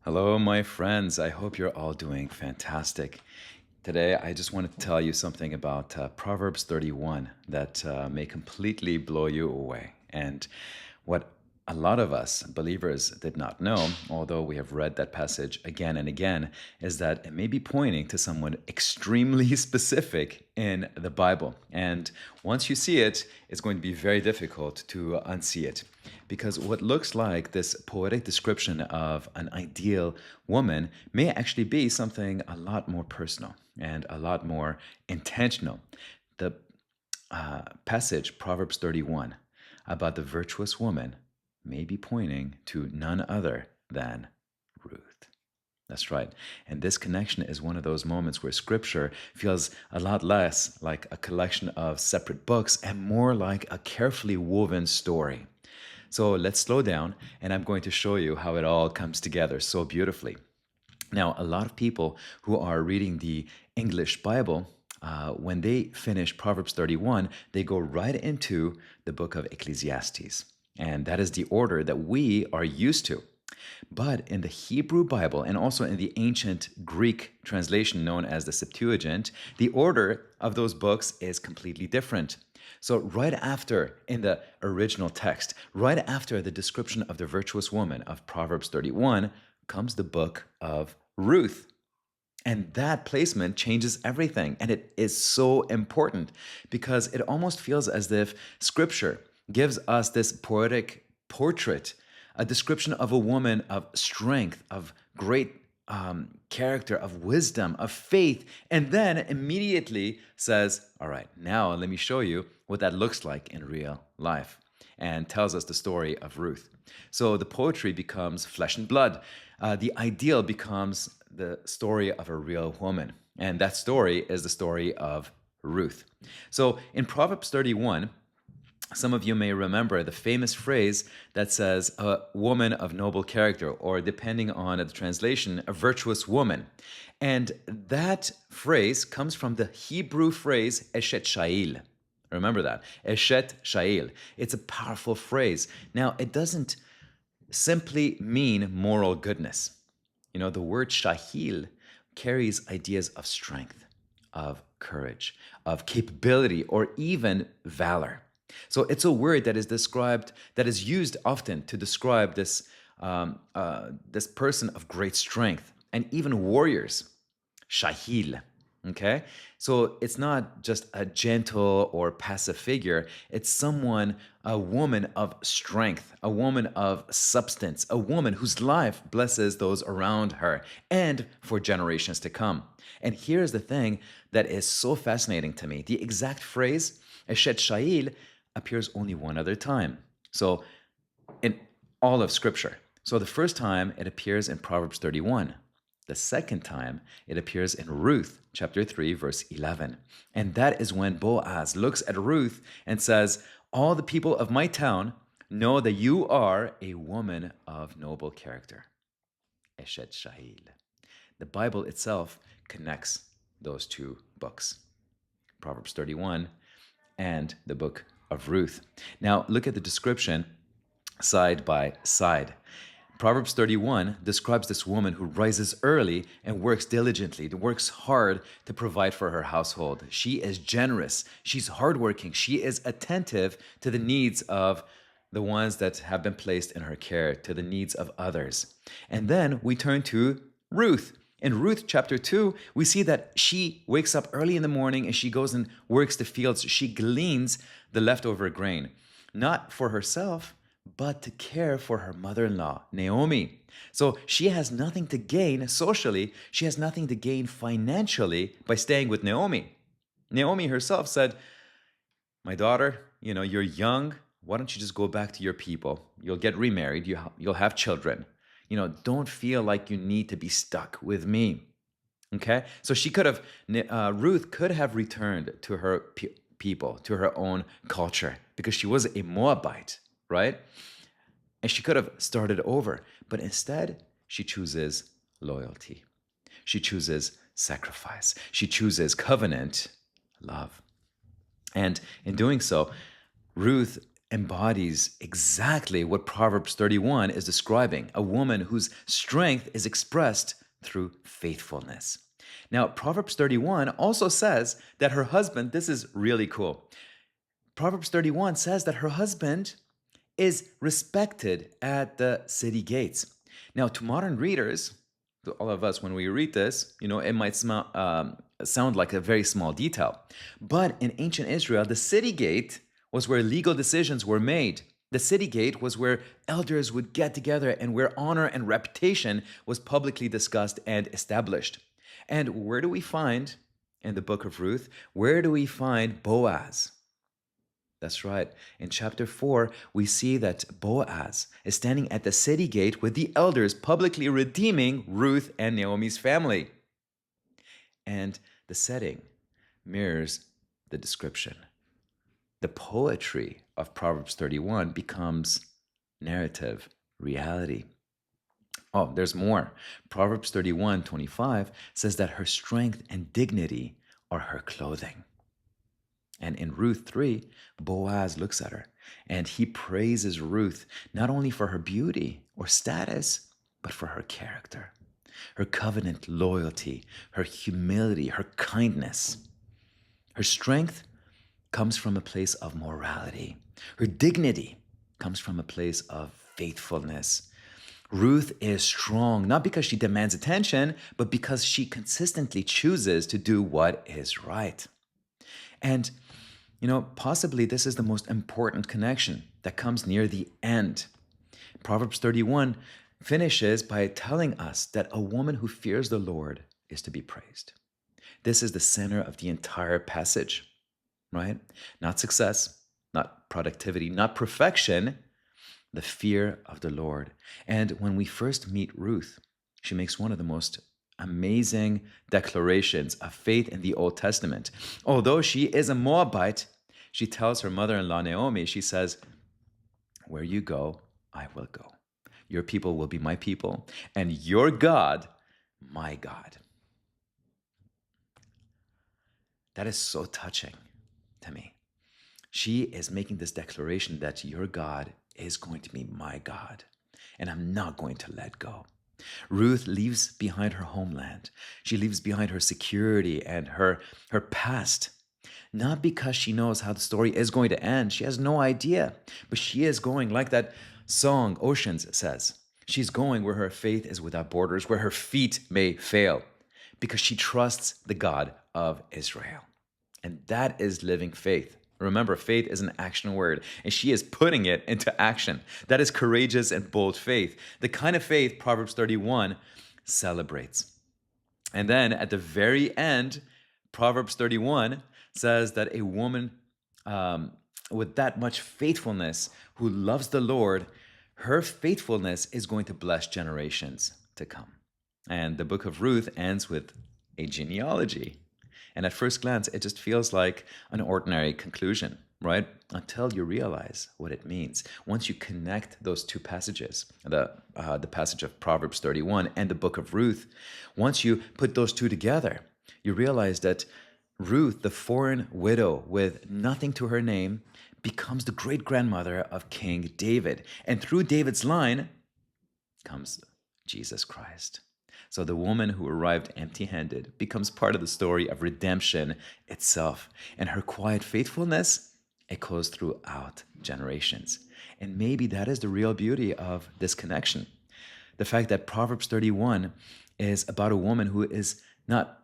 Hello, my friends. I hope you're all doing fantastic. Today, I just want to tell you something about Proverbs 31 that may completely blow you away. And what a lot of us believers did not know, although we have read that passage again and again, is that it may be pointing to someone extremely specific in the Bible. And once you see it, it's going to be very difficult to unsee it. Because what looks like this poetic description of an ideal woman may actually be something a lot more personal and a lot more intentional. The passage, Proverbs 31, about the virtuous woman may be pointing to none other than Ruth. That's right. And this connection is one of those moments where scripture feels a lot less like a collection of separate books and more like a carefully woven story. So let's slow down, and I'm going to show you how it all comes together so beautifully. Now, a lot of people who are reading the English Bible, when they finish Proverbs 31, they go right into the book of Ecclesiastes. And that is the order that we are used to. But in the Hebrew Bible and also in the ancient Greek translation known as the Septuagint, the order of those books is completely different. So, right after, in the original text, right after the description of the virtuous woman of Proverbs 31, comes the book of Ruth. And that placement changes everything. And it is so important because it almost feels as if scripture gives us this poetic portrait, a description of a woman of strength, of great character, of wisdom, of faith, and then immediately says, all right, now let me show you what that looks like in real life, and tells us the story of Ruth. So the poetry becomes flesh and blood. The ideal becomes the story of a real woman. And that story is the story of Ruth. So in Proverbs 31, some of you may remember the famous phrase that says, a woman of noble character, or depending on the translation, a virtuous woman. And that phrase comes from the Hebrew phrase, Eshet Chayil. Remember that, Eshet Chayil. It's a powerful phrase. Now, it doesn't simply mean moral goodness. You know, the word Shahil carries ideas of strength, of courage, of capability, or even valor. So it's a word that is described, that is used often to describe this person of great strength, and even warriors, Shahil. Okay, so it's not just a gentle or passive figure. It's someone, a woman of strength, a woman of substance, a woman whose life blesses those around her and for generations to come. And here's the thing that is so fascinating to me: the exact phrase Eshet Chayil appears only one other time. So in all of Scripture. So the first time it appears in Proverbs 31. The second time it appears in Ruth chapter 3, verse 11. And that is when Boaz looks at Ruth and says, all the people of my town know that you are a woman of noble character. Eshet Chayil. The Bible itself connects those two books, Proverbs 31 and the book of Ruth. Now, look at the description side by side. Proverbs 31 describes this woman who rises early and works diligently, works hard to provide for her household. She is generous, she's hardworking, she is attentive to the needs of the ones that have been placed in her care, to the needs of others. And then we turn to Ruth. In Ruth chapter 2, we see that she wakes up early in the morning and she goes and works the fields. She gleans the leftover grain, not for herself, but to care for her mother in law, Naomi. So she has nothing to gain socially, she has nothing to gain financially by staying with Naomi. Naomi herself said, my daughter, you're young. Why don't you just go back to your people? You'll get remarried, you'll have children. Don't feel like you need to be stuck with me. Okay? So Ruth could have returned to her people, to her own culture, because she was a Moabite, right? And she could have started over. But instead, she chooses loyalty. She chooses sacrifice. She chooses covenant love. And in doing so, Ruth embodies exactly what Proverbs 31 is describing, a woman whose strength is expressed through faithfulness. Now, Proverbs 31 also says that her husband, this is really cool. Proverbs 31 says that her husband is respected at the city gates. Now, to modern readers, to all of us, when we read this, it might sound like a very small detail. But in ancient Israel, the city gate was where legal decisions were made. The city gate was where elders would get together and where honor and reputation was publicly discussed and established. And where do we find, in the book of Ruth, where do we find Boaz? That's right. In chapter 4, we see that Boaz is standing at the city gate with the elders publicly redeeming Ruth and Naomi's family. And the setting mirrors the description. The poetry of Proverbs 31 becomes narrative reality. Oh, there's more. Proverbs 31:25 says that her strength and dignity are her clothing. And in Ruth 3, Boaz looks at her and he praises Ruth not only for her beauty or status, but for her character, her covenant loyalty, her humility, her kindness. Her strength comes from a place of morality. Her dignity comes from a place of faithfulness. Ruth is strong, not because she demands attention, but because she consistently chooses to do what is right. And possibly this is the most important connection that comes near the end. Proverbs 31 finishes by telling us that a woman who fears the Lord is to be praised. This is the center of the entire passage, right? Not success, not productivity, not perfection, the fear of the Lord. And when we first meet Ruth, she makes one of the most amazing declarations of faith in the Old Testament. Although she is a Moabite, she tells her mother-in-law Naomi, she says, "Where you go, I will go. Your people will be my people, and your God, my God." That is so touching to me. She is making this declaration that your God is going to be my God, and I'm not going to let go. Ruth leaves behind her homeland. She leaves behind her security and her past. Not because she knows how the story is going to end. She has no idea. But she is going, like that song Oceans says, she's going where her faith is without borders, where her feet may fail, because she trusts the God of Israel. And that is living faith. Remember, faith is an action word, and she is putting it into action. That is courageous and bold faith, the kind of faith Proverbs 31 celebrates. And then at the very end, Proverbs 31 says that a woman with that much faithfulness who loves the Lord, her faithfulness is going to bless generations to come. And the book of Ruth ends with a genealogy. And at first glance, it just feels like an ordinary conclusion, right? Until you realize what it means. Once you connect those two passages, the passage of Proverbs 31 and the book of Ruth, once you put those two together, you realize that Ruth, the foreign widow with nothing to her name, becomes the great-grandmother of King David. And through David's line comes Jesus Christ. So the woman who arrived empty-handed becomes part of the story of redemption itself. And her quiet faithfulness echoes throughout generations. And maybe that is the real beauty of this connection. The fact that Proverbs 31 is about a woman who is not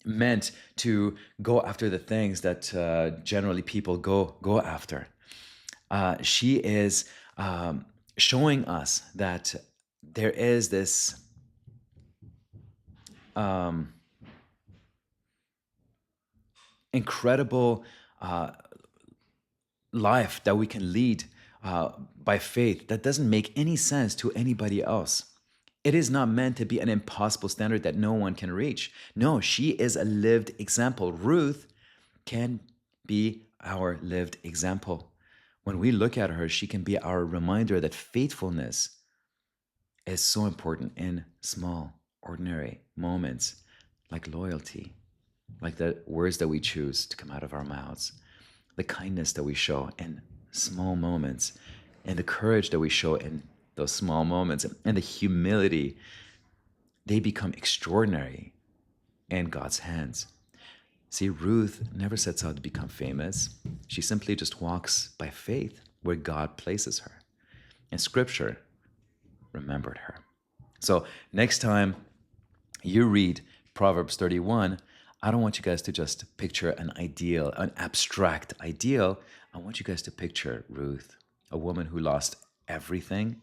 meant to go after the things that generally people go after. She is showing us that there is this incredible life that we can lead by faith that doesn't make any sense to anybody else. It is not meant to be an impossible standard that no one can reach. No, she is a lived example. Ruth can be our lived example. When we look at her, she can be our reminder that faithfulness is so important in small, ordinary moments, like loyalty, like the words that we choose to come out of our mouths, the kindness that we show in small moments, and the courage that we show in those small moments, and the humility, they become extraordinary in God's hands. See, Ruth never sets out to become famous. She simply just walks by faith where God places her. And Scripture remembered her. So next time you read Proverbs 31, I don't want you guys to just picture an ideal, an abstract ideal. I want you guys to picture Ruth, a woman who lost everything,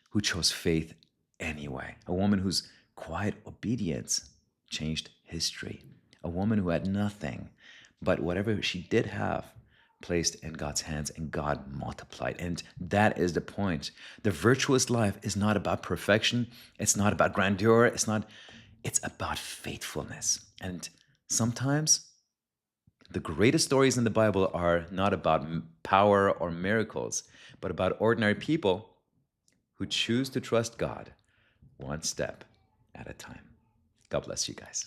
who chose faith anyway, a woman whose quiet obedience changed history, a woman who had nothing, but whatever she did have, placed in God's hands, and God multiplied. And that is the point. The virtuous life is not about perfection. It's not about grandeur. It's about faithfulness. And sometimes the greatest stories in the Bible are not about power or miracles, but about ordinary people who choose to trust God one step at a time. God bless you guys.